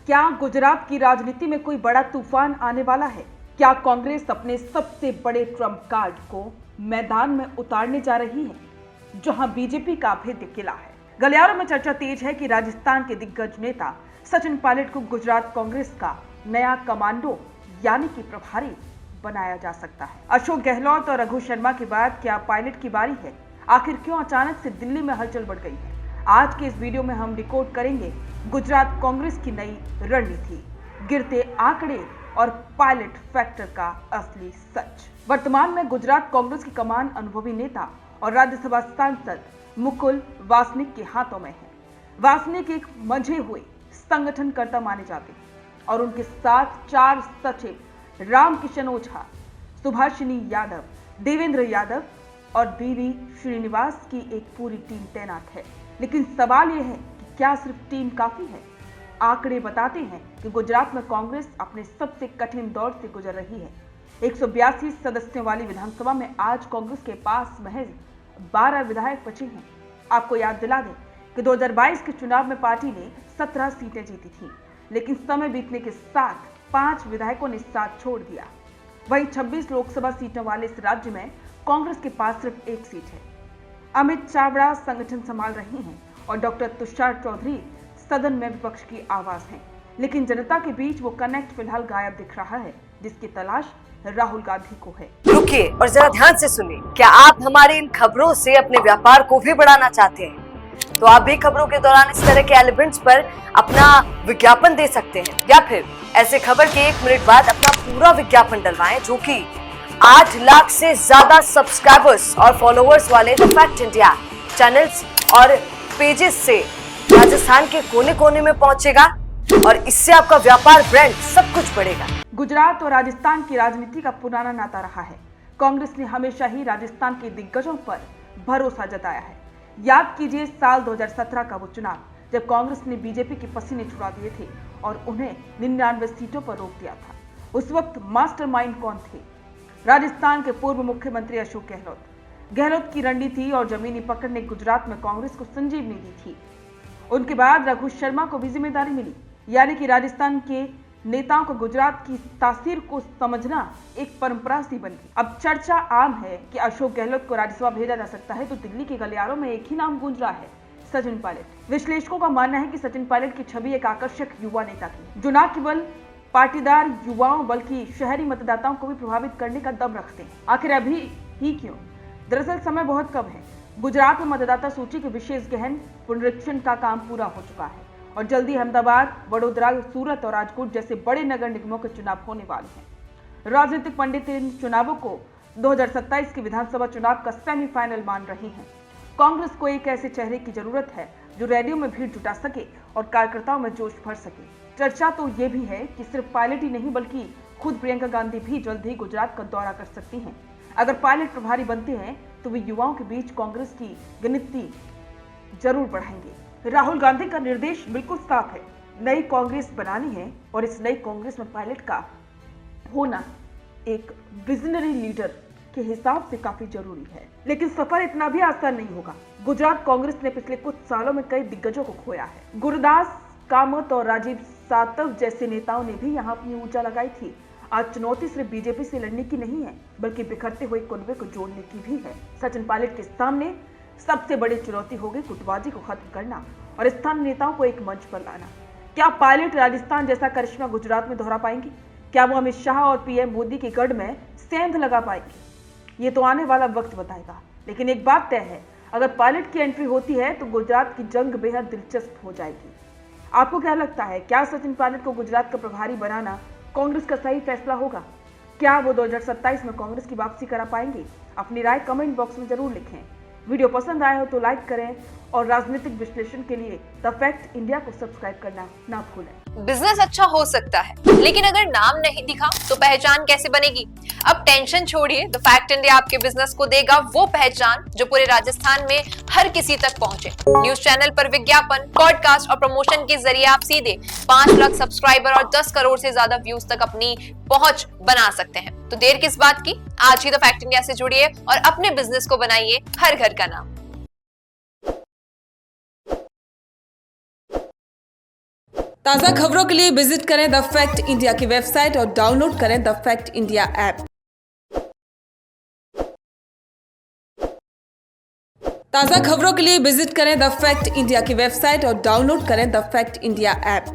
क्या गुजरात की राजनीति में कोई बड़ा तूफान आने वाला है? क्या कांग्रेस अपने सबसे बड़े ट्रम्प कार्ड को मैदान में उतारने जा रही है, जहां बीजेपी का अभेद्य किला है? गलियारों में चर्चा तेज है कि राजस्थान के दिग्गज नेता सचिन पायलट को गुजरात कांग्रेस का नया कमांडो यानी कि प्रभारी बनाया जा सकता है। अशोक गहलोत और रघु शर्मा के बाद क्या पायलट की बारी है? आखिर क्यों अचानक से दिल्ली में हलचल बढ़ गई है? आज के इस वीडियो में हम डिकोड करेंगे गुजरात कांग्रेस की नई रणनीति, गिरते आंकड़े और पायलट फैक्टर का असली सच। वर्तमान में गुजरात कांग्रेस की कमान अनुभवी नेता और राज्यसभा सांसद मुकुल वासनिक के हाथों में है। वासनिक एक मंझे हुए संगठनकर्ता माने जाते हैं और उनके साथ 4 सचिव रामकिशन ओझा, सुभाषिनी यादव, देवेंद्र यादव और बीवी श्रीनिवास की एक पूरी टीम तैनात है। लेकिन सवाल यह है कि क्या सिर्फ टीम काफी है? आंकड़े बताते हैं कि गुजरात में कांग्रेस अपने सबसे कठिन दौर से गुजर रही है। 182 सदस्यों वाली विधानसभा में आज कांग्रेस के पास महज 12 विधायक बचे हैं। आपको याद दिला दें कि 2022 के चुनाव में पार्टी ने 17 सीटें जीती थी, लेकिन समय बीतने के साथ 5 विधायकों ने साथ छोड़ दिया। वहीं 26 लोकसभा सीटों वाले इस राज्य में कांग्रेस के पास सिर्फ 1 सीट है। अमित चावड़ा संगठन संभाल रहे हैं और डॉक्टर तुषार चौधरी सदन में विपक्ष की आवाज हैं, लेकिन जनता के बीच वो कनेक्ट फिलहाल गायब दिख रहा है, जिसकी तलाश राहुल गांधी को है। रुकिए और जरा ध्यान से सुनिए। क्या आप हमारी इन खबरों से अपने व्यापार को भी बढ़ाना चाहते हैं? तो आप भी खबरों के दौरान इस तरह के एलिमेंट्स पर अपना विज्ञापन दे सकते हैं, या फिर ऐसे खबर के 1 मिनट बाद अपना पूरा विज्ञापन डलवाएं, जो कि 8 लाख से ज्यादा सब्सक्राइबर्स और फॉलोअर्स वाले द फैक्ट इंडिया चैनल्स और पेजेस से राजस्थान के कोने कोने में पहुंचेगा और इससे आपका व्यापार, ब्रांड सब कुछ बढ़ेगा। गुजरात और राजस्थान की राजनीति का पुराना नाता रहा है। कांग्रेस ने हमेशा ही राजस्थान के दिग्गजों पर भरोसा जताया है। याद कीजिए साल 2017 का वो चुनाव, जब कांग्रेस ने बीजेपी के पसीने छुड़ा दिए थे और उन्हें 99 सीटों पर रोक दिया था। उस वक्त मास्टरमाइंड कौन थे? राजस्थान के पूर्व मुख्यमंत्री अशोक गहलोत। गहलोत की रणनीति और जमीनी पकड़ ने गुजरात में कांग्रेस को संजीवनी दी थी। उनके बाद रघु शर्मा को भी जिम्मेदारी मिली, यानी कि राजस्थान के नेताओं को गुजरात की तासीर को समझना एक परंपरा सी बन गई। अब चर्चा आम है कि अशोक गहलोत को राज्यसभा भेजा जा सकता है, तो दिल्ली के गलियारों में एक ही नाम गूंज रहा है, सचिन पायलट। विश्लेषकों का मानना है कि सचिन पायलट की छवि एक आकर्षक युवा नेता की, जो न केवल पाटीदार युवाओं बल्कि शहरी मतदाताओं को भी प्रभावित करने का दम रखते हैं। आखिर अभी ही क्यों? दरअसल समय बहुत कम है। गुजरात में मतदाता सूची के विशेष गहन पुनरीक्षण का काम पूरा हो चुका है और जल्दी अहमदाबाद, वडोदरा, सूरत और राजकोट जैसे बड़े नगर निगमों के चुनाव होने वाले हैं। राजनीतिक पंडित इन चुनावों को 2027 के विधानसभा चुनाव का सेमीफाइनल मान रहे हैं। कांग्रेस को एक ऐसे चेहरे की जरूरत है जो रैलियों में भीड़ जुटा सके और कार्यकर्ताओं में जोश भर सके। चर्चा तो ये भी है कि सिर्फ पायलट ही नहीं, बल्कि खुद प्रियंका गांधी भी जल्द ही गुजरात का दौरा कर सकती हैं। अगर पायलट प्रभारी बनते हैं तो वे युवाओं के बीच कांग्रेस की गिनती जरूर बढ़ाएंगे। राहुल गांधी का निर्देश बिल्कुल साफ है, नई कांग्रेस बनानी है और इस नई कांग्रेस में पायलट का होना एक विजनरी लीडर के हिसाब से काफी जरूरी है। लेकिन सफर इतना भी आसान नहीं होगा। गुजरात कांग्रेस ने पिछले कुछ सालों में कई दिग्गजों को खोया है। गुरुदास कामत और राजीव सातव जैसे नेताओं ने भी यहाँ अपनी ऊर्जा लगाई थी। आज चुनौती सिर्फ बीजेपी से लड़ने की नहीं है, बल्कि बिखरते हुए कुनबे को जोड़ने की भी है। सचिन पायलट के सामने सबसे बड़ी चुनौती होगी गुटबाजी को खत्म करना और स्थानीय नेताओं को एक मंच पर लाना। क्या पायलट राजस्थान जैसा करिश्मा गुजरात में दोहरा पाएंगे? क्या वो अमित शाह और पीएम मोदी के गढ़ में सेंध लगा पाएंगे? ये तो आने वाला वक्त बताएगा। लेकिन एक बात तय है, अगर पायलट की एंट्री होती है तो गुजरात की जंग बेहद दिलचस्प हो जाएगी। आपको क्या लगता है, क्या सचिन पायलट को गुजरात का प्रभारी बनाना कांग्रेस का सही फैसला होगा? क्या वो 2027 में कांग्रेस की वापसी करा पाएंगे? अपनी राय कमेंट बॉक्स में जरूर लिखें। वीडियो पसंद आया हो तो लाइक करें और राजनीतिक विश्लेषण के लिए द फैक्ट इंडिया को सब्सक्राइब करना ना भूलें। बिजनेस अच्छा हो सकता है, लेकिन अगर नाम नहीं दिखा तो पहचान कैसे बनेगी? अब टेंशन छोड़िए, द फैक्ट इंडिया आपके बिजनेस को देगा वो पहचान जो पूरे राजस्थान में हर किसी तक पहुंचे। न्यूज चैनल पर विज्ञापन, पॉडकास्ट और प्रमोशन के जरिए आप सीधे 5 लाख सब्सक्राइबर और 10 करोड़ से ज्यादा व्यूज तक अपनी पहुंच बना सकते हैं। तो देर किस बात की, आज ही द फैक्ट इंडिया से जुड़िए और अपने बिजनेस को बनाइए हर घर का नाम। ताज़ा खबरों के लिए विजिट करें द फैक्ट इंडिया की वेबसाइट और डाउनलोड करें द फैक्ट इंडिया ऐप। ताज़ा खबरों के लिए विजिट करें द फैक्ट इंडिया की वेबसाइट और डाउनलोड करें द फैक्ट इंडिया ऐप।